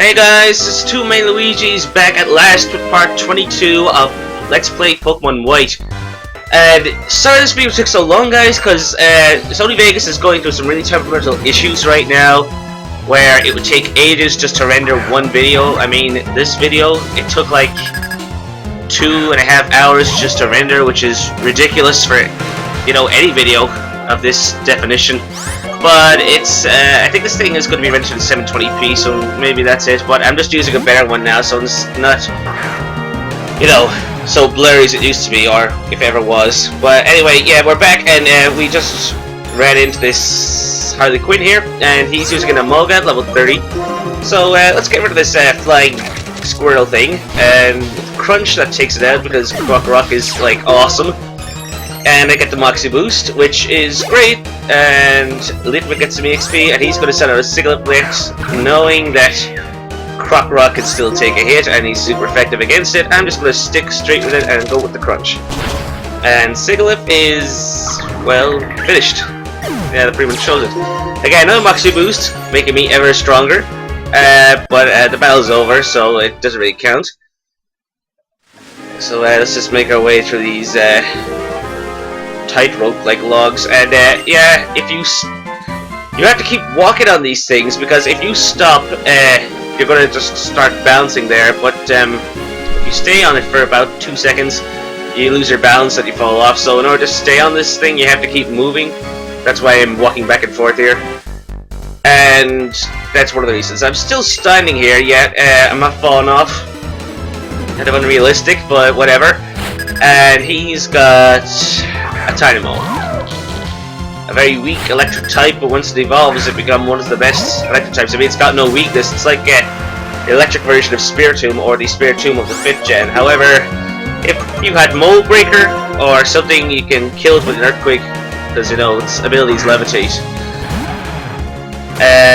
Hey guys, it's two main Luigi's back at last with part 22 of Let's Play Pokemon White. And sorry this video took so long, guys, because Sony Vegas is going through some really temperamental issues right now, where it would take ages just to render one video. I mean, this video, it took like 2.5 hours just to render, which is ridiculous for, you know, any video of this definition. But it's, I think this thing is going to be rendered in 720p, so maybe that's it. But I'm just using a better one now, so it's not, you know, so blurry as it used to be, or if ever was. But anyway, yeah, we're back, and we just ran into this Harley Quinn here, and he's using an Emolga at level 30. So let's get rid of this flying squirrel thing, and Crunch, that takes it out, because Krokorok is, like, awesome. And I get the Moxie Boost, which is great, and Litwick gets some EXP, and he's going to send out a Sigilyph Blitz, knowing that Krokorok can still take a hit, and he's super effective against it. I'm just going to stick straight with it and go with the Crunch. And Sigilyph is, well, finished. Yeah, that pretty much shows it. Again, another Moxie Boost, making me ever stronger, but the battle's over, so it doesn't really count. So let's just make our way through these tightrope like logs, and yeah, if you have to keep walking on these things, because if you stop, you're going to just start bouncing there. But if you stay on it for about 2 seconds, you lose your balance and you fall off. So in order to stay on this thing, you have to keep moving. That's why I'm walking back and forth here, and that's one of the reasons. I'm still standing here yet. I'm not falling off. Kind of unrealistic, but whatever. And he's got a Tynamo. A very weak electric type, but once it evolves, it becomes one of the best electric types. I mean, it's got no weakness. It's like the electric version of Spiritomb, or the Spiritomb of the 5th gen. However, if you had Mold Breaker or something, you can kill it with an Earthquake, because, you know, its abilities levitate.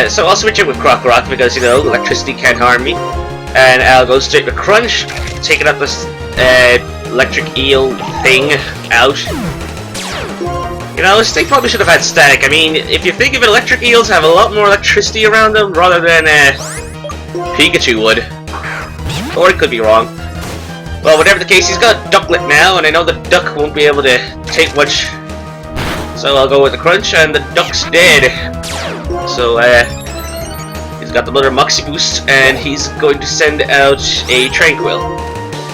So I'll switch it with Krokorok, because, you know, electricity can't harm me. And I'll go straight with Crunch, taking up this electric eel thing out. You know, this thing probably should have had static. I mean, if you think of it, electric eels have a lot more electricity around them rather than Pikachu would. Or it could be wrong. Well, whatever the case, he's got Ducklet now, and I know the duck won't be able to take much. So I'll go with the Crunch, and the duck's dead. So, he's got the Mother Moxie Boost, and he's going to send out a Tranquil.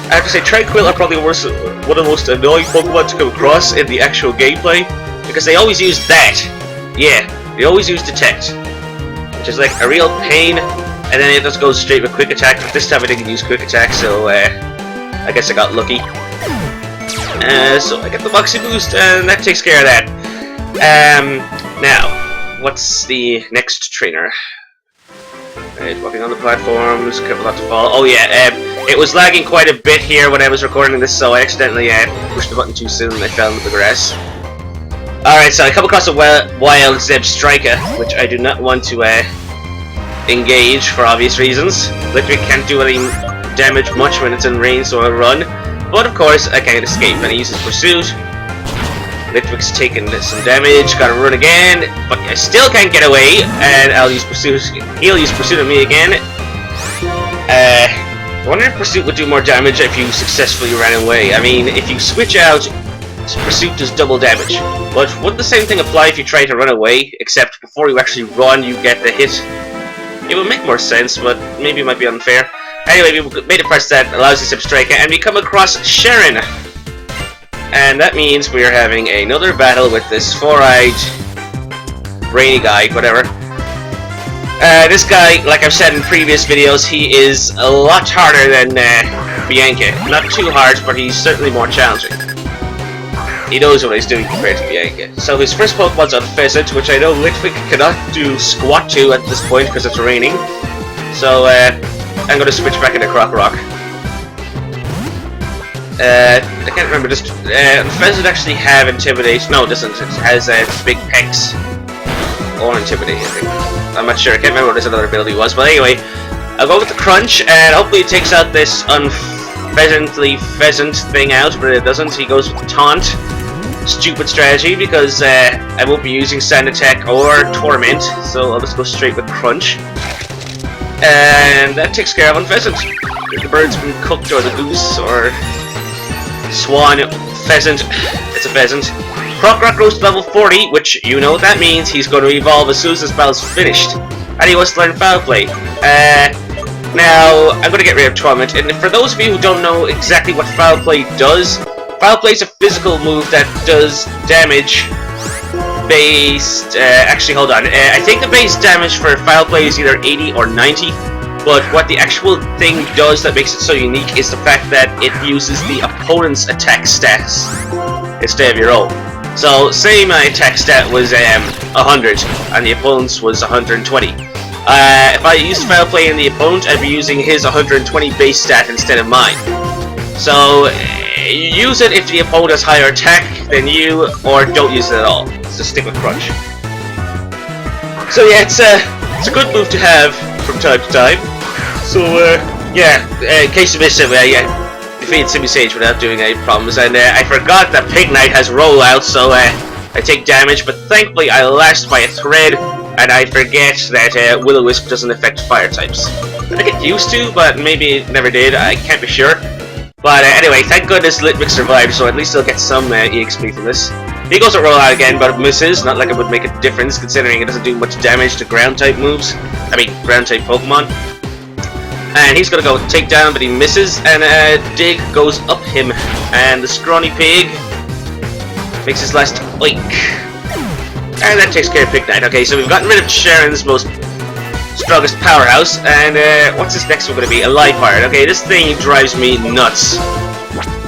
I have to say, Tranquil are probably one of the most annoying Pokemon to come across in the actual gameplay, because they always use that. Yeah, they always use Detect, which is like a real pain, and then it just goes straight with Quick Attack. But this time I didn't use Quick Attack, so I guess I got lucky. So I get the Moxie Boost, and that takes care of that. Now, what's the next trainer? Right, walking on the platforms, careful not to fall. Oh yeah, it was lagging quite a bit here when I was recording this, so I accidentally pushed the button too soon and I fell into the grass. Alright, so I come across a wild Zebstrika, which I do not want to engage for obvious reasons. Litwick can't do any damage much when it's in range, so I'll run. But of course, I can't escape, and he uses Pursuit. Litwick's taking some damage, gotta run again, but I still can't get away, and I'll use Pursuit. He'll use Pursuit on me again. I wonder if Pursuit would do more damage if you successfully ran away. I mean, if you switch out, Pursuit does double damage. But wouldn't the same thing apply if you try to run away, except before you actually run, you get the hit? It would make more sense, but maybe it might be unfair. Anyway, we made a press that allows us to Zebstrika, and we come across Sharon. And that means we are having another battle with this four-eyed brainy guy, whatever. This guy, like I've said in previous videos, he is a lot harder than Bianca. Not too hard, but he's certainly more challenging. He knows what he's doing compared to Bianca. So his first Pokemon's a Pheasant, which I know Litwick cannot do squat to at this point because it's raining. So I'm going to switch back into Krokorok. I can't remember, does Pheasant actually have Intimidate? No, it doesn't. It has big pecs. Or Intimidate, I think. I'm not sure, I can't remember what his other ability was, but anyway, I'll go with the Crunch, and hopefully it takes out this unpheasantly pheasant thing out, but it doesn't. He goes with Taunt. Stupid strategy, because I won't be using Sand Attack or Torment, so I'll just go straight with Crunch. And that takes care of one pheasant. The bird's been cooked, or the goose, or swan, pheasant. It's a pheasant. Krokorok grows to level 40, which you know what that means. He's going to evolve as soon as this battle's finished. And he wants to learn foul play. Now, I'm going to get rid of Torment. And for those of you who don't know exactly what foul play does, foul play is a physical move that does damage based... actually, hold on. I think the base damage for foul play is either 80 or 90. But what the actual thing does that makes it so unique is the fact that it uses the opponent's attack stats instead of your own. So, say my attack stat was 100, and the opponent's was 120. If I used foul play in the opponent, I'd be using his 120 base stat instead of mine. So, use it if the opponent has higher attack than you, or don't use it at all. So stick with Crunch. So yeah, it's a good move to have from time to time. So, yeah, in case you missed it, yeah, defeated Simi Sage without doing any problems, and I forgot that Pig Knight has rollout, so I take damage, but thankfully I last by a thread, and I forget that Will-O-Wisp doesn't affect fire types. I think it used to, but maybe it never did, I can't be sure. But anyway, thank goodness Litwick survived, so at least he'll get some EXP from this. He goes to rollout again, but it misses, not like it would make a difference, considering it doesn't do much damage to ground-type moves. I mean, ground-type Pokemon. And he's gonna go take down, but he misses, and Dig goes up him, and the scrawny pig makes his last oink. And that takes care of Pig Knight. Okay, so we've gotten rid of Sharon's most strongest powerhouse, and what's this next one gonna be? A Liepard. Okay, this thing drives me nuts.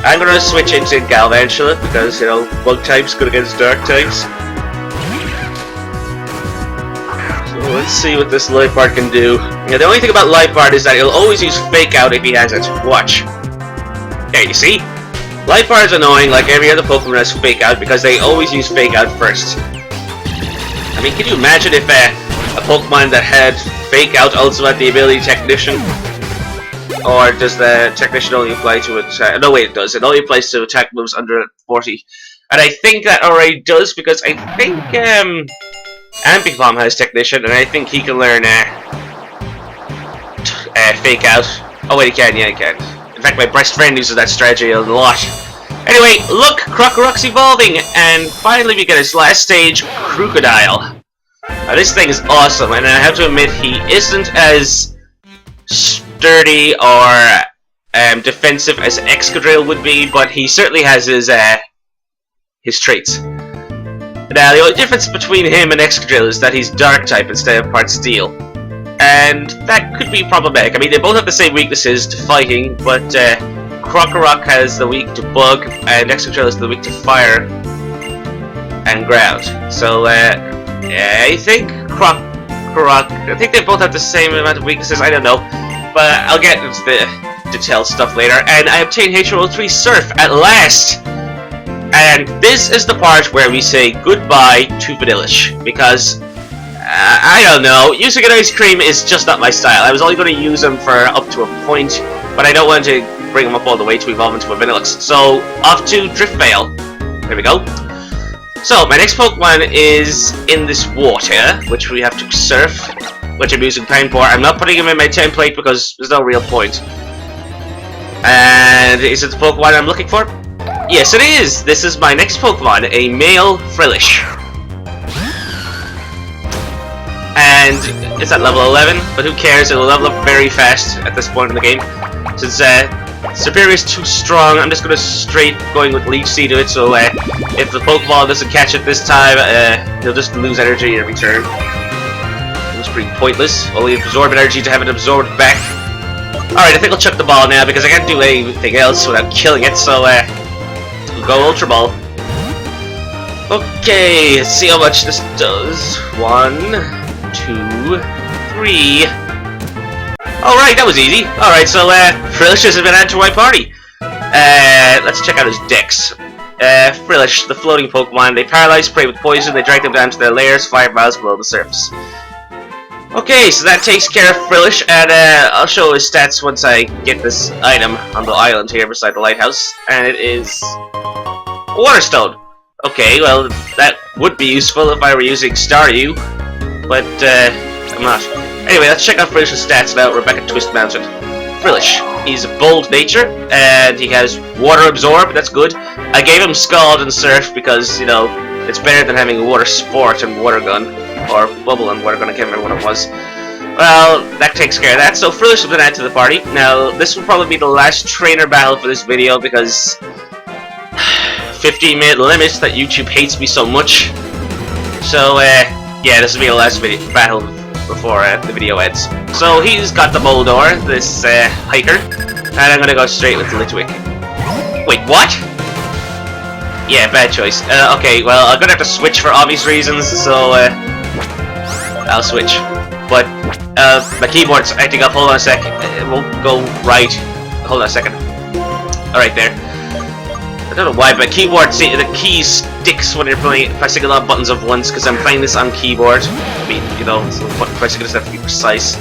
I'm gonna switch into Galvantula, because, you know, bug types good against dark types. Let's see what this Liepard can do. Yeah, the only thing about Liepard is that he'll always use Fake Out if he has it. Watch. Yeah, you see? Liepard's annoying like every other Pokemon has Fake Out because they always use Fake Out first. I mean, can you imagine if a Pokemon that had Fake Out also had the ability Technician? Or does the Technician only apply to attack? No, wait, it does. It only applies to attack moves under 40. And I think that already does because I think, Ambipom has Technician, and I think he can learn Fake Out. Oh wait, he can, yeah, he can. In fact, my best friend uses that strategy a lot. Anyway, look, Krokorok's evolving, and finally we get his last stage, Crocodile. Now this thing is awesome, and I have to admit he isn't as sturdy or defensive as Excadrill would be, but he certainly has his traits. Now, the only difference between him and Excadrill is that he's Dark-type instead of part Steel. And that could be problematic. I mean, they both have the same weaknesses to fighting, but Krokorok has the weak to Bug, and Excadrill is the weak to Fire and Ground. So, I think Krokorok... I think they both have the same amount of weaknesses, I don't know. But I'll get into the detailed stuff later. And I obtained HRO3 Surf at last! And this is the part where we say goodbye to Vanillish, because, I don't know, using an ice cream is just not my style. I was only going to use him for up to a point, but I don't want to bring him up all the way to evolve into a Vanillix. So, off to Driftvale. There we go. So, my next Pokemon is in this water, which we have to surf, which I'm using time for. I'm not putting him in my template because there's no real point. And is it the Pokemon I'm looking for? Yes, it is! This is my next Pokemon, a male frillish. And it's at level 11, but who cares, it'll level up very fast at this point in the game. Since Superior is too strong, I'm just going with Leech Seed to it, so if the Pokeball doesn't catch it this time, he'll just lose energy every turn. It's pretty pointless, only absorb energy to have it absorbed back. Alright, I think I'll chuck the ball now, because I can't do anything else without killing it, so go Ultra Ball. Okay, let's see how much this does. 1, 2, 3. Alright, that was easy. Alright, so Frillish has been added to my party. Let's check out his dex. Frillish, the floating Pokemon. They paralyze prey with poison, they drag them down to their lairs 5 miles below the surface. Okay, so that takes care of Frillish, and I'll show his stats once I get this item on the island here beside the lighthouse. And it is Waterstone. Okay, well, that would be useful if I were using Staryu, but I'm not. Anyway, let's check out Frillish's stats now. Rebecca Twist Mountain. Frillish. He's a bold nature, and he has water absorb. That's good. I gave him Scald and Surf because, you know, it's better than having water sport and water gun, or bubble and water gun. I can't remember what it was. Well, that takes care of that. So Frillish has been added to the party. Now, this will probably be the last trainer battle for this video because 15-minute limit that YouTube hates me so much. So, yeah, this will be the last battle before the video ends. So he's got the Moldor, this hiker, and I'm gonna go straight with Litwick. Wait, what? Yeah, bad choice. Okay, well, I'm gonna have to switch for obvious reasons, so I'll switch. But my keyboard's acting up. Hold on a sec. It won't go right. Hold on a second. Alright, there. I don't know why, but keyboard, see, the keys sticks when you're pressing a lot of buttons at once, because I'm playing this on keyboard. I mean, you know, so button pressing doesn't have to be precise.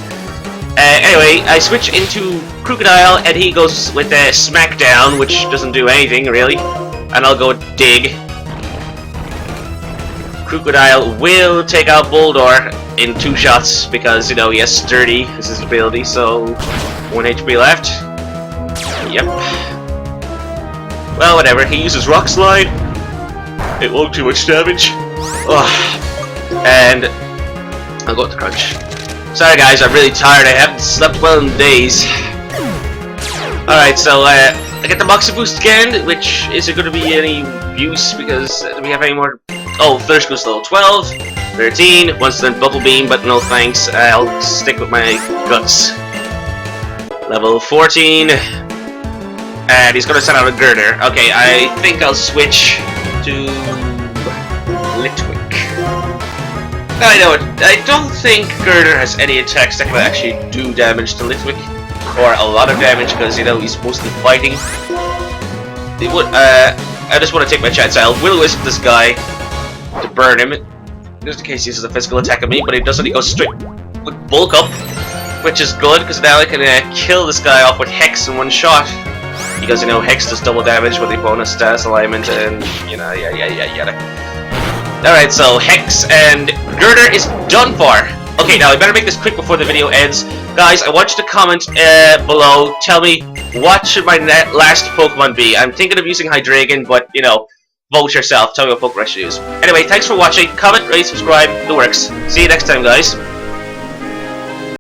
Anyway, I switch into Crocodile, and he goes with Smackdown, which doesn't do anything, really. And I'll go Dig. Crocodile will take out Boldor in 2 shots, because, you know, he has Sturdy as his ability, so 1 HP left. Yep. Well, whatever, he uses Rock Slide. It won't do much damage. Ugh. And I'll go with the Crunch. Sorry guys, I'm really tired. I haven't slept well in days. Alright, so I get the Moxie Boost again, which isn't going to be any use because do we have any more? Oh, Frillish goes to level 12, 13, once then Bubble Beam, but no thanks. I'll stick with my Guts. Level 14. And he's gonna send out a Girder. Okay, I think I'll switch to Litwick. I know it. I don't think Girder has any attacks that can actually do damage to Litwick, or a lot of damage, because you know he's mostly fighting. It would. I just want to take my chance. I'll Will-O-Wisp this guy to burn him, just in case he uses a physical attack at me. But he doesn't. He goes straight with Bulk Up, which is good because now I can kill this guy off with Hex in 1 shot. Because, you know, Hex does double damage with the bonus status alignment and, you know, yada. Alright, so Hex and Girder is done for. Okay, now I better make this quick before the video ends. Guys, I want you to comment below. Tell me, what should my last Pokemon be? I'm thinking of using Hydreigon, but, you know, vote yourself. Tell me what Pokemon I should use. Anyway, thanks for watching. Comment, rate, subscribe. The works. See you next time, guys.